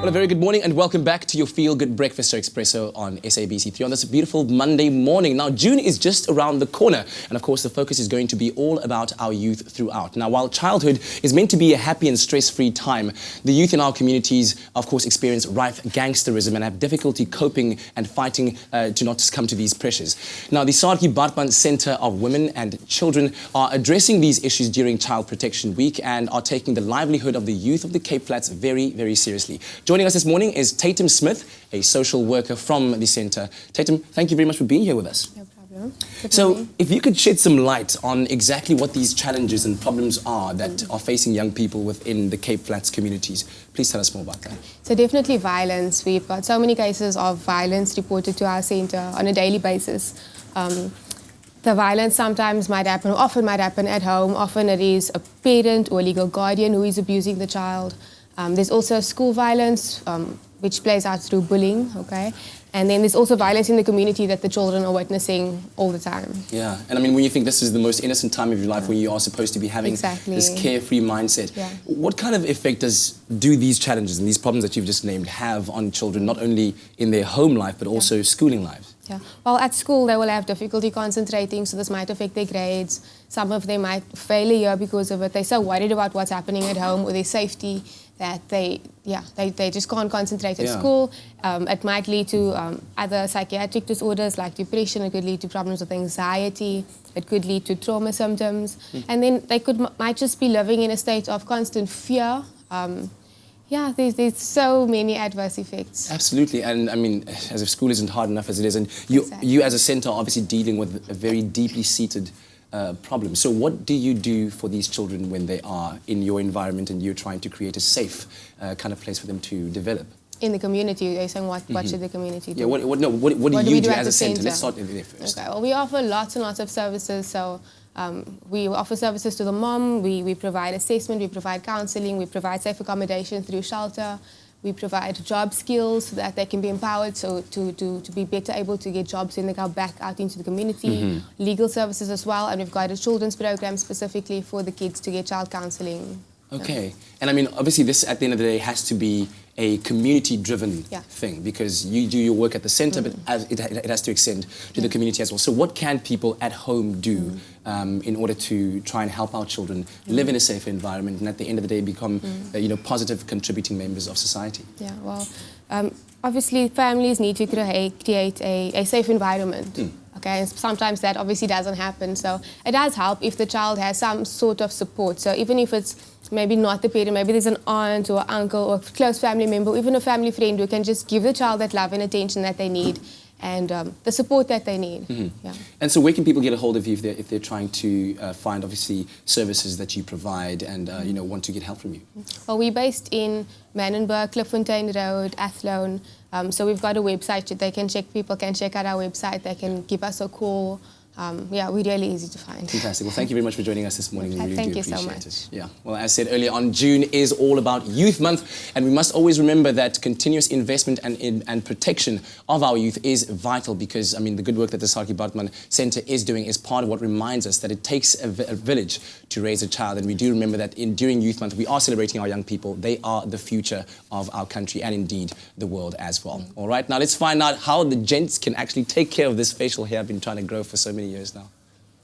Well, a very good morning and welcome back to your Feel Good Breakfast Expresso on SABC3 on this beautiful Monday morning. Now, June is just around the corner and, of course, the focus is going to be all about our youth throughout. Now, while childhood is meant to be a happy and stress-free time, the youth in our communities, of course, experience rife gangsterism and have difficulty coping and fighting to not succumb to these pressures. Now, the Saartjie Baartman Centre of Women and Children are addressing these issues during Child Protection Week and are taking the livelihood of the youth of the Cape Flats very, very seriously. Joining us this morning is Tatum Smith, a social worker from the centre. Tatum, thank you very much for being here with us. No problem. So, if you could shed some light on exactly what these challenges and problems are that are facing young people within the Cape Flats communities, please tell us more about that. So definitely violence. We've got so many cases of violence reported to our centre on a daily basis. The violence sometimes might happen, or often might happen at home. Often it is a parent or a legal guardian who is abusing the child. There's also school violence, which plays out through bullying, okay? And then there's also violence in the community that the children are witnessing all the time. Yeah, and I mean, when you think this is the most innocent time of your life, when you are supposed to be having this carefree mindset, what kind of effect do these challenges and these problems that you've just named have on children, not only in their home life, but also schooling lives? Yeah. Well, at school they will have difficulty concentrating, so this might affect their grades. Some of them might fail a year because of it. They're so worried about what's happening at home or their safety that they just can't concentrate at school. It might lead to other psychiatric disorders like depression. It could lead to problems with anxiety. It could lead to trauma symptoms. And then they might just be living in a state of constant fear. Yeah, there's so many adverse effects. Absolutely, and I mean, as if school isn't hard enough as it is, and you as a centre are obviously dealing with a very deeply seated problem. So what do you do for these children when they are in your environment and you're trying to create a safe kind of place for them to develop? In the community, you're saying what should the community do? Yeah, what do you do as a centre? Let's start there first. Okay, well, we offer lots and lots of services. So we offer services to the mom, we provide assessment, we provide counselling, we provide safe accommodation through shelter, we provide job skills so that they can be empowered to be better able to get jobs when they go back out into the community, legal services as well, and we've got a children's program specifically for the kids to get child counselling. Okay, and I mean, obviously this at the end of the day has to be a community-driven thing because you do your work at the centre, but it has to extend to the community as well. So what can people at home do in order to try and help our children live in a safer environment and at the end of the day become positive contributing members of society? Yeah, well, obviously families need to create a safe environment. Okay, and sometimes that obviously doesn't happen. So it does help if the child has some sort of support. So even if it's maybe not the parent, maybe there's an aunt or uncle or close family member, or even a family friend who can just give the child that love and attention that they need and the support that they need. Yeah. And so where can people get a hold of you if they're trying to find obviously services that you provide and want to get help from you? Well, we're based in Manenberg, Klipfontein Road, Athlone. So we've got a website that people can check out our website, they can give us a call. We're really easy to find. Fantastic. Well, thank you very much for joining us this morning. We really thank do you so appreciate much. it. Yeah. Well, as said earlier on, June is all about Youth Month, and we must always remember that continuous investment and protection of our youth is vital because, I mean, the good work that the Saartjie Baartman Centre is doing is part of what reminds us that it takes a village to raise a child, and we do remember that during Youth Month we are celebrating our young people. They are the future of our country and indeed the world as well. All right, now let's find out how the gents can actually take care of this facial hair I've been trying to grow for so many years now.